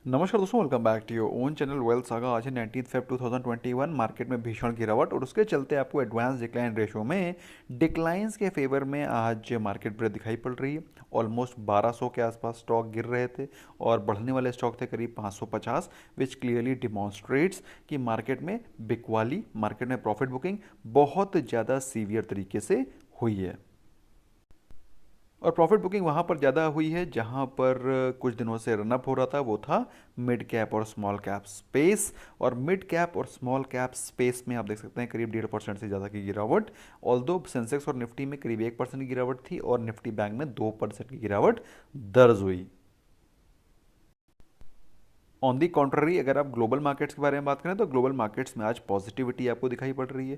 नमस्कार दोस्तों, welcome back to your own channel wealth saga. आज है 19 फेब 2021। मार्केट में भीषण गिरावट और उसके चलते आपको एडवांस डिक्लाइन रेशो में डिक्लाइंस के फेवर में आज मार्केट ब्रेक दिखाई पड़ रही है। ऑलमोस्ट 1200 के आसपास स्टॉक गिर रहे थे और बढ़ने वाले स्टॉक थे करीब 550, विच क्लियरली डिमॉन्स्ट्रेट्स कि मार्केट में बिकवाली, मार्केट में प्रॉफिट बुकिंग बहुत ज़्यादा सीवियर तरीके से हुई है। और प्रॉफिट बुकिंग वहाँ पर ज़्यादा हुई है जहाँ पर कुछ दिनों से रनअप हो रहा था, वो था मिड कैप और स्मॉल कैप स्पेस। और मिड कैप और स्मॉल कैप स्पेस में आप देख सकते हैं करीब 1.5% से ज़्यादा की गिरावट। ऑल्दो सेंसेक्स और निफ्टी में करीब 1% की गिरावट थी और निफ्टी बैंक में 2% की गिरावट दर्ज हुई। ऑन दी कॉन्ट्ररी, अगर आप ग्लोबल मार्केट्स के बारे में बात करें तो ग्लोबल मार्केट्स में आज पॉजिटिविटी आपको दिखाई पड़ रही है।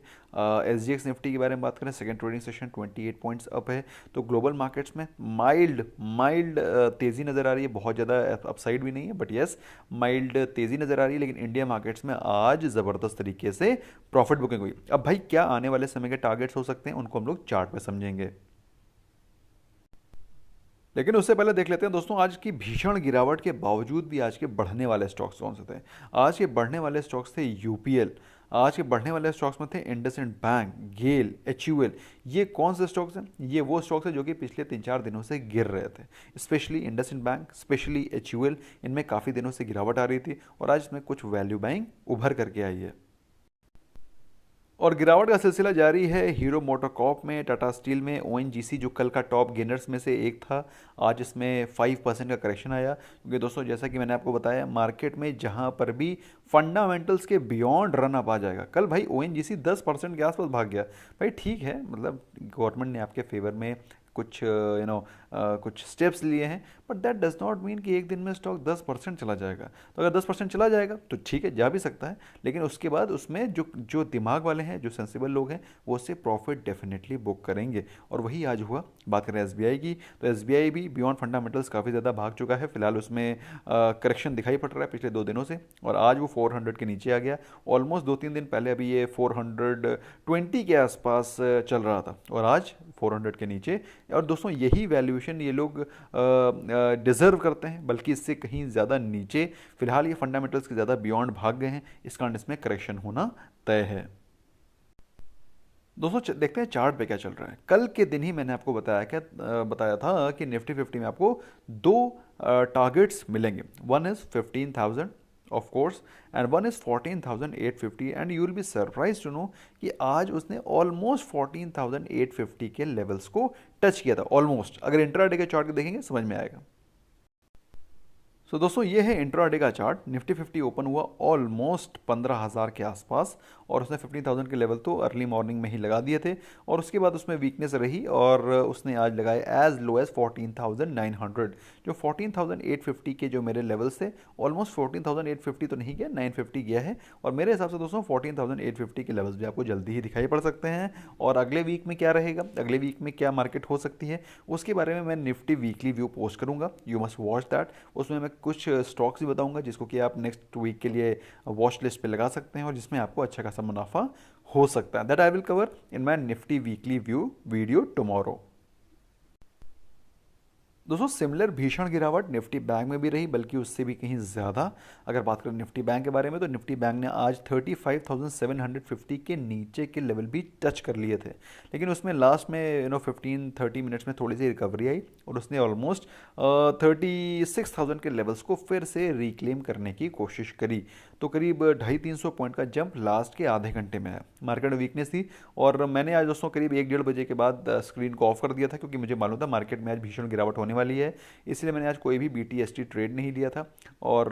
एस जी एक्स निफ्टी के बारे में बात करें, second trading session 28 points up है। तो ग्लोबल मार्केट्स में माइल्ड माइल्ड तेज़ी नज़र आ रही है, बहुत ज़्यादा अपसाइड भी नहीं है, बट येस माइल्ड तेज़ी नज़र आ रही है। लेकिन इंडिया मार्केट्स में आज ज़बरदस्त तरीके से प्रॉफिट बुकिंग हुई। अब भाई क्या आने वाले समय के टारगेट्स हो सकते हैं, उनको हम लोग चार्ट पे समझेंगे। लेकिन उससे पहले देख लेते हैं दोस्तों, आज की भीषण गिरावट के बावजूद भी आज के बढ़ने वाले स्टॉक्स कौन से थे। आज के बढ़ने वाले स्टॉक्स थे यूपीएल। आज के बढ़ने वाले स्टॉक्स में थे इंडसइंड बैंक, गेल, एचयूएल। ये कौन से स्टॉक्स हैं? ये वो स्टॉक्स हैं जो कि पिछले 3-4 दिनों से गिर रहे थे। Specially IndusInd bank, specially HUL, इनमें काफ़ी दिनों से गिरावट आ रही थी और आज इसमें कुछ वैल्यू बाइंग उभर करके आई है। और गिरावट का सिलसिला जारी है हीरो मोटोकॉर्प में, टाटा स्टील में, ओएनजीसी जो कल का टॉप गेनर्स में से एक था, आज इसमें 5% का करेक्शन आया। क्योंकि दोस्तों जैसा कि मैंने आपको बताया, मार्केट में जहां पर भी फंडामेंटल्स के बियॉन्ड रन अप आ जाएगा। कल भाई ओएनजीसी 10% के आसपास भाग गया। भाई ठीक है, मतलब गवर्नमेंट ने आपके फेवर में कुछ कुछ स्टेप्स लिए हैं, but that does not mean कि एक दिन में स्टॉक 10% चला जाएगा। तो अगर 10% चला जाएगा तो ठीक है, जा भी सकता है, लेकिन उसके बाद उसमें जो जो दिमाग वाले हैं, जो सेंसिबल लोग हैं, वो उससे प्रॉफिट डेफिनेटली बुक करेंगे। और वही आज हुआ। बात करें एसबीआई की, तो एसबीआई भी बियॉन्ड फंडामेंटल्स काफ़ी ज़्यादा भाग चुका है। फिलहाल उसमें करेक्शन दिखाई पड़ रहा है पिछले 2 दिनों से, और आज वो 400 के नीचे आ गया। ऑलमोस्ट 2-3 दिन पहले अभी ये 420 के आसपास चल रहा था और आज 400 के नीचे। और दोस्तों यही वैल्यूएशन ये लोग डिजर्व करते हैं, बल्कि इससे कहीं ज़्यादा नीचे। फिलहाल ये फंडामेंटल्स के ज़्यादा बियॉन्ड भाग गए हैं, इस कारण इसमें करेक्शन होना तय है। दोस्तों देखते हैं चार्ट पे क्या चल रहा है। कल के दिन ही मैंने आपको बताया था कि निफ्टी 50 में आपको दो टारगेट्स मिलेंगे। One is 15,000 of course, and one is 14,850। And you will be surprise to know कि आज उसने ऑलमोस्ट 14,850 के लेवल्स को टच किया था। ऑलमोस्ट, अगर इंट्राडे के चार्ट को देखेंगे समझ में आएगा। दोस्तों ये है इंट्राडे का चार्ट। निफ्टी 50 ओपन हुआ ऑलमोस्ट 15,000 के आसपास और उसने 15,000 के लेवल तो अर्ली मॉर्निंग में ही लगा दिए थे, और उसके बाद उसमें वीकनेस रही और उसने आज लगाए एज लो एज 14,900। जो 14,850 के जो मेरे लेवल्स थे, ऑलमोस्ट 14,850 तो नहीं गया, 950 गया है। और मेरे हिसाब से दोस्तों 14,850 के लेवल्स भी आपको जल्दी ही दिखाई पड़ सकते हैं। और अगले वीक में क्या रहेगा, अगले वीक में क्या मार्केट हो सकती है, उसके बारे में मैं निफ्टी वीकली व्यू पोस्ट करूंगा। You must watch that. उसमें मैं कुछ स्टॉक्स भी बताऊंगा जिसको कि आप नेक्स्ट वीक के लिए वॉच लिस्ट पे लगा सकते हैं और जिसमें आपको अच्छा खासा मुनाफा हो सकता है। That I will cover in my Nifty weekly view video tomorrow. दोस्तों सिमिलर भीषण गिरावट निफ्टी बैंक में भी रही, बल्कि उससे भी कहीं ज़्यादा। अगर बात करें निफ्टी बैंक के बारे में, तो निफ्टी बैंक ने आज 35,750 के नीचे के लेवल भी टच कर लिए थे। लेकिन उसमें लास्ट में 15-30 मिनट्स में थोड़ी सी रिकवरी आई और उसने ऑलमोस्ट 36,000 के लेवल्स को फिर से रिक्लेम करने की कोशिश करी। तो करीब 250-300 पॉइंट का जंप लास्ट के आधे घंटे में है। मार्केट में वीकनेस थी और मैंने आज दोस्तों करीब 1-1:30 बजे के बाद स्क्रीन को ऑफ कर दिया था, क्योंकि मुझे मालूम था मार्केट में आज भीषण गिरावट होने वाली है। इसलिए मैंने आज कोई भी BTST ट्रेड नहीं लिया था। और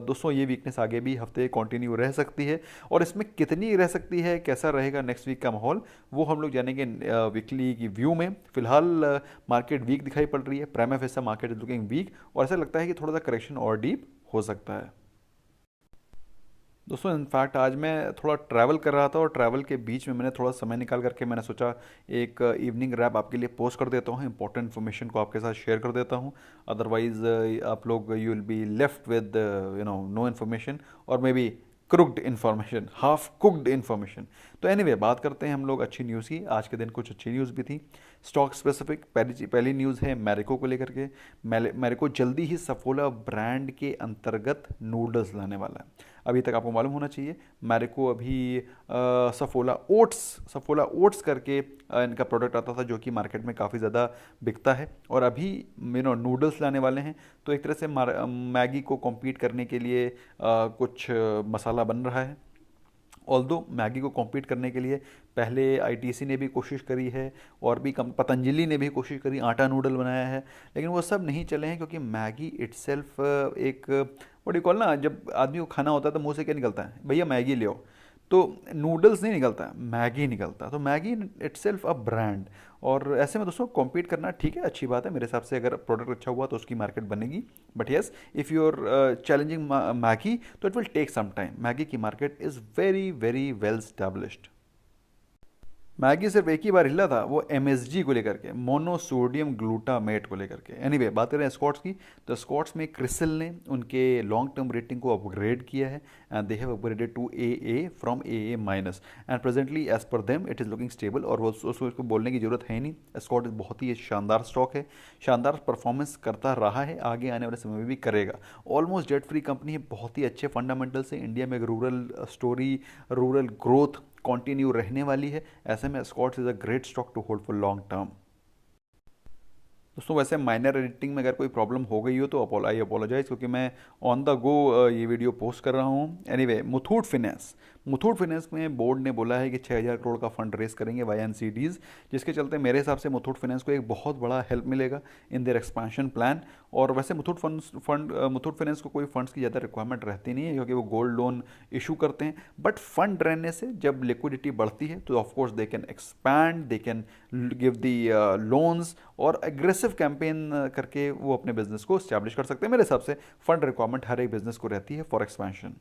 दोस्तों ये वीकनेस आगे भी हफ्ते कंटिन्यू रह सकती है, और इसमें कितनी रह सकती है, कैसा रहेगा नेक्स्ट वीक का माहौल, वो हम लोग जानेंगे वीकली की व्यू में। फिलहाल मार्केट वीक दिखाई पड़ रही है, prima facie market is looking weak, और ऐसा लगता है कि थोड़ा सा करेक्शन और डीप हो सकता है। दोस्तों इनफैक्ट आज मैं थोड़ा ट्रैवल कर रहा था और ट्रैवल के बीच में मैंने थोड़ा समय निकाल करके मैंने सोचा एक इवनिंग रैप आपके लिए पोस्ट कर देता हूँ, इंपॉर्टेंट इन्फॉर्मेशन को आपके साथ शेयर कर देता हूँ। अदरवाइज आप लोग you will be left with no information, और may be cooked information, half cooked information. तो एनीवे बात करते हैं हम लोग अच्छी न्यूज़ की। आज के दिन कुछ अच्छी न्यूज़ भी थी। स्टॉक स्पेसिफिक पहली न्यूज़ है मैरिको को लेकर के। मैरिको जल्दी ही सफोला ब्रांड के अंतर्गत नूडल्स लाने वाला है। अभी तक आपको मालूम होना चाहिए मैरिको अभी सफोला ओट्स करके इनका प्रोडक्ट आता था जो कि मार्केट में काफ़ी ज़्यादा बिकता है, और अभी नूडल्स लाने वाले हैं। तो एक तरह से मैगी को कॉम्पीट करने के लिए कुछ मसाला बन रहा है। ऑल्दो मैगी को कॉम्पीट करने के लिए पहले आईटीसी ने भी कोशिश करी है, और भी कम पतंजलि ने भी कोशिश करी, आटा नूडल बनाया है, लेकिन वो सब नहीं चले हैं क्योंकि मैगी इटसेल्फ एक बड़ी कॉल ना, जब आदमी को खाना होता है तो मुंह से क्या निकलता है, भैया मैगी ले आओ। तो नूडल्स नहीं निकलता, मैगी निकलता। तो मैगी इटसेल्फ अ ब्रांड, और ऐसे में दोस्तों कॉम्पीट करना ठीक है, अच्छी बात है मेरे हिसाब से। अगर प्रोडक्ट अच्छा हुआ तो उसकी मार्केट बनेगी। But yes, if you are challenging Maggi तो it will take some time. Maggi की market is very very well established. Maggi सिर्फ एक ही बार हिला था, वो एमएसजी को लेकर के, मोनोसोडियम ग्लूटामेट को लेकर के। एनीवे बात करें स्कॉट्स की, तो स्कॉट्स में क्रिसिल ने उनके लॉन्ग टर्म रेटिंग को अपग्रेड किया है, and they have upgraded to AA from AA minus, and presently as per them it is looking stable. और वो उसको बोलने की जरूरत है ही नहीं, स्कॉट बहुत ही शानदार स्टॉक है, शानदार परफॉर्मेंस करता रहा है, आगे आने वाले समय में भी करेगा। ऑलमोस्ट डेट फ्री कंपनी है, बहुत ही अच्छे फंडामेंटल्स है। इंडिया में एक rural story, rural growth continue रहने वाली है। ऐसे में Escorts is a great stock to hold for long term. दोस्तों वैसे माइनर एडिटिंग में अगर कोई प्रॉब्लम हो गई हो तो आई अपोलोजाइज, क्योंकि मैं ऑन द गो ये वीडियो पोस्ट कर रहा हूँ। एनीवे, मुथूट फाइनेंस में बोर्ड ने बोला है कि 6,000 करोड़ का फंड रेस करेंगे वाई एनसीडीज, जिसके चलते मेरे हिसाब से मुथूट फाइनेंस को एक बहुत बड़ा हेल्प मिलेगा इन देयर एक्सपेंशन प्लान। और वैसे मुथूट फाइनेंस को कोई फंड्स की ज़्यादा रिक्वायरमेंट रहती नहीं है क्योंकि वो गोल्ड लोन इशू करते हैं। बट फंड रहने से जब लिक्विडिटी बढ़ती है तो of course they can expand, they can give the loans, और एग्रेसिव कैंपेन करके वो अपने बिजनेस को स्टैब्लिश कर सकते हैं। मेरे हिसाब से फंड रिक्वायरमेंट हर एक बिजनेस को रहती है फॉर एक्सपेंशन।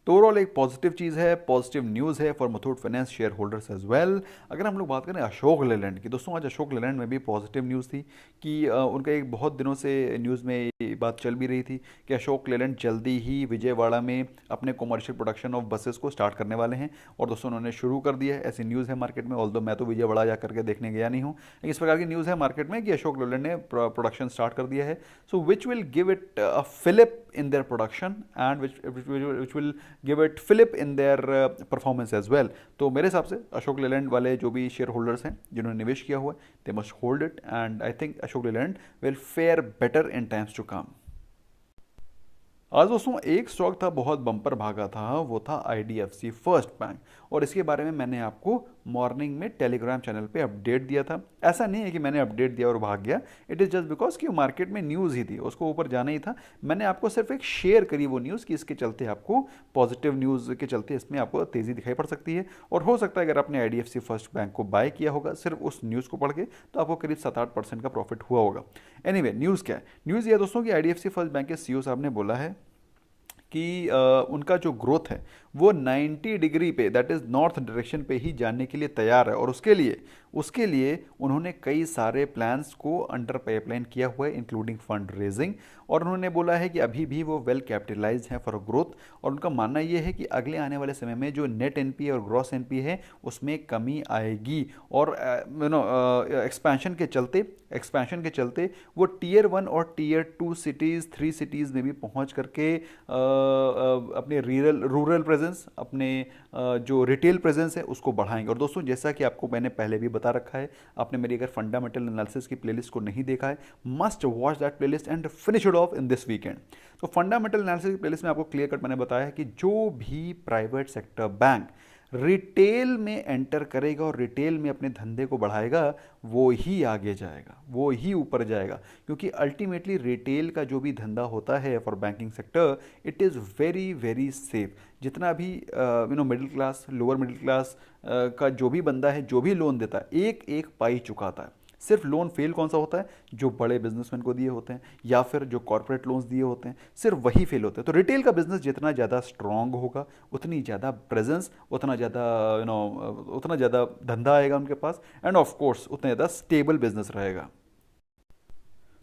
तो ओवरऑल एक पॉजिटिव चीज़ है, पॉजिटिव न्यूज़ है for Muthoot Finance share holders as well. अगर हम लोग बात करें अशोक लेलैंड की, दोस्तों आज अशोक लेलैंड में भी पॉजिटिव न्यूज़ थी कि उनका एक बहुत दिनों से न्यूज़ में ये बात चल भी रही थी कि अशोक लेलैंड जल्दी ही विजयवाड़ा में अपने कॉमर्शियल प्रोडक्शन ऑफ बसेस को स्टार्ट करने वाले हैं, और दोस्तों उन्होंने शुरू कर दिया है, ऐसी न्यूज़ है मार्केट में। ऑल्दो मैं तो विजयवाड़ा जा करके देखने गया नहीं हूँ, लेकिन इस प्रकार की न्यूज़ है मार्केट में कि अशोक लेलैंड ने प्रोडक्शन स्टार्ट कर दिया है। So which will give it a fillip in their production and which will give it fillip in their performance as well। तो मेरे हिसाब से अशोक लेलैंड वाले जो भी शेयर होल्डर्स हैं जिन्होंने निवेश किया हुआ है, they must hold it, and I think Ashok Leyland will fare better in times to come. आज दोस्तों एक स्टॉक था बहुत बम्पर भागा था, वो था आईडीएफसी फर्स्ट बैंक, और इसके बारे में मैंने आपको मॉर्निंग में टेलीग्राम चैनल पे अपडेट दिया था। ऐसा नहीं है कि मैंने अपडेट दिया और भाग गया, इट इज़ जस्ट बिकॉज कि मार्केट में न्यूज़ ही थी, उसको ऊपर जाना ही था। मैंने आपको सिर्फ एक शेयर करी वो न्यूज़ कि इसके चलते आपको पॉजिटिव न्यूज़ के चलते इसमें आपको तेज़ी दिखाई पड़ सकती है, और हो सकता है अगर आपने आईडीएफसी फर्स्ट बैंक को बाय किया होगा सिर्फ उस न्यूज़ को पढ़ के तो आपको करीब 7-8% का प्रॉफिट हुआ होगा। एनीवे, न्यूज़ क्या है? न्यूज़ ये दोस्तों कि आईडीएफसी फर्स्ट बैंक के सीईओ साहब ने बोला है कि उनका जो ग्रोथ है वो 90 डिग्री पे, दैट इज़ नॉर्थ डायरेक्शन पे ही जाने के लिए तैयार है, और उसके लिए उन्होंने कई सारे प्लान्स को अंडर पाइपलाइन किया हुआ है इंक्लूडिंग फंड रेजिंग। और उन्होंने बोला है कि अभी भी वो वेल कैपिटलाइज्ड हैं फॉर ग्रोथ, और उनका मानना ये है कि अगले आने वाले समय में जो नेट एनपीए और ग्रॉस एनपीए है उसमें कमी आएगी, और एक्सपेंशन के चलते वो टीयर 1 और टीयर 2 सिटीज़ 3 सिटीज़ में भी पहुंच करके अपने रूरल प्रेजेंस, अपने जो रिटेल प्रेजेंस है उसको बढ़ाएंगे। और दोस्तों जैसा कि आपको मैंने पहले भी बता रखा है, आपने मेरी अगर फंडामेंटल एनालिसिस की प्लेलिस्ट को नहीं देखा है, must watch that playlist and finish it of in this weekend. तो फंडामेंटल एनालिसिस की प्लेलिस्ट में आपको क्लियर कट मैंने बताया है कि जो भी प्राइवेट सेक्टर बैंक रिटेल में एंटर करेगा और रिटेल में अपने धंधे को बढ़ाएगा, वो ही आगे जाएगा, वो ही ऊपर जाएगा, क्योंकि अल्टीमेटली रिटेल का जो भी धंधा होता है for banking sector, it is very very safe. जितना भी middle class, lower middle class का जो भी बंदा है, जो भी लोन देता है, एक एक पाई चुकाता है। सिर्फ लोन फेल कौन सा होता है? जो बड़े बिजनेसमैन को दिए होते हैं या फिर जो कॉर्पोरेट लोन्स दिए होते हैं, सिर्फ वही फेल होते हैं। तो रिटेल का बिजनेस जितना ज़्यादा स्ट्रांग होगा, उतनी ज़्यादा प्रेजेंस, उतना ज़्यादा उतना ज़्यादा धंधा आएगा उनके पास, एंड ऑफ कोर्स उतना ज़्यादा स्टेबल बिजनेस रहेगा।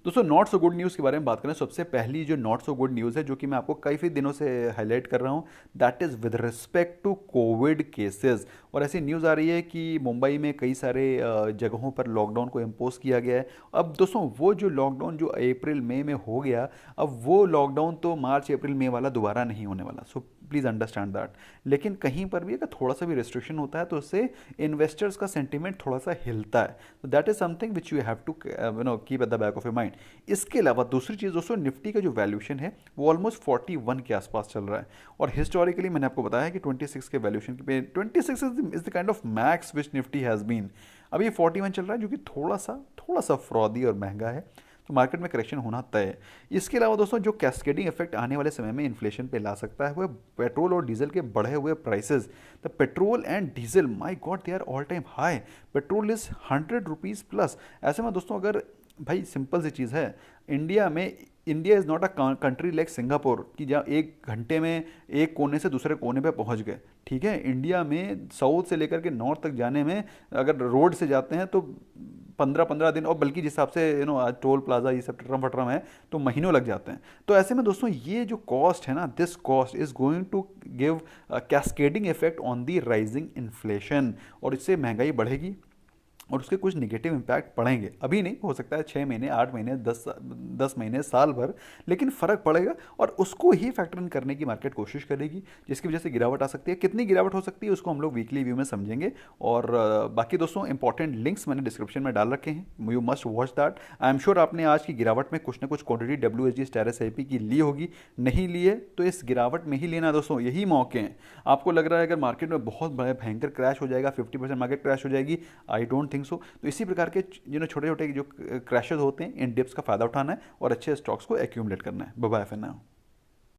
दोस्तों नॉट सो गुड न्यूज़ के बारे में बात करें, सबसे पहली जो नॉट सो गुड न्यूज़ है जो कि मैं आपको कई दिनों से हाईलाइट कर रहा हूँ, that is with respect to covid cases. और ऐसी न्यूज़ आ रही है कि मुंबई में कई सारे जगहों पर लॉकडाउन को इम्पोज किया गया है। अब दोस्तों वो जो लॉकडाउन जो अप्रैल मई में हो गया, अब वो लॉकडाउन तो मार्च अप्रैल मई वाला दोबारा नहीं होने वाला। So please understand that. लेकिन कहीं पर भी अगर थोड़ा सा भी रिस्ट्रिक्शन होता है तो उससे इन्वेस्टर्स का सेंटिमेंट थोड़ा सा हिलता है। तो that is something which you have to keep at the back of your mind. इसके अलावा दूसरी चीज़ दोस्तों, निफ्टी का जो वैल्यूशन है वो ऑलमोस्ट 41 के आसपास चल रहा है। और हिस्टोरिकली मैंने आपको बताया कि 26 के वैल्यूशन पे 26 is the kind of max which Nifty has been. अब ये 41 चल रहा है जो कि थोड़ा सा फ्रॉडी और महंगा है। तो मार्केट में करेक्शन होना तय है। इसके अलावा दोस्तों जो कैस्केडिंग इफेक्ट आने वाले समय में इन्फ्लेशन पे ला सकता है वो है पेट्रोल और डीजल के बढ़े हुए prices. The petrol and diesel, my god, they are all time high. Petrol is 100 rupees plus. ऐसे में दोस्तों अगर, भाई सिंपल सी चीज़ है, India is not a country like Singapore कि जहाँ एक घंटे में एक कोने से दूसरे कोने पे पहुँच गए। ठीक है, इंडिया में साउथ से लेकर के नॉर्थ तक जाने में अगर रोड से जाते हैं तो 15-15 दिन, और बल्कि जिस हिसाब से आज टोल प्लाजा ये सब टटरम फटरम है तो महीनों लग जाते हैं। तो ऐसे में दोस्तों ये जो कॉस्ट है ना, this cost is going to give cascading effect on the rising inflation, और इससे महंगाई बढ़ेगी और उसके कुछ निगेटिव इम्पैक्ट पड़ेंगे। अभी नहीं, हो सकता है 6 महीने, 8 महीने, 10 महीने, साल भर, लेकिन फ़र्क पड़ेगा और उसको ही फैक्टर इन करने की मार्केट कोशिश करेगी, जिसकी वजह से गिरावट आ सकती है। कितनी गिरावट हो सकती है उसको हम लोग वीकली व्यू में समझेंगे। और बाकी दोस्तों इंपॉर्टेंट लिंक्स मैंने डिस्क्रिप्शन में डाल रखे हैं, you must watch that. I am sure आपने आज की गिरावट में कुछ ना कुछ क्वांटिटी WSG स्टेरस IP की ली होगी। नहीं लिए तो इस गिरावट में ही लेना दोस्तों, यही मौके हैं। आपको लग रहा है अगर मार्केट में बहुत भयंकर क्रैश हो जाएगा, 50% मार्केट क्रैश हो जाएगी, आई डोंट थिंक सो। तो इसी प्रकार के छोटे छोटे जो क्रैशेस होते हैं, इन डिप्स का फायदा उठाना है और अच्छे स्टॉक्स को एक्यूमुलेट करना है। Bye bye for now.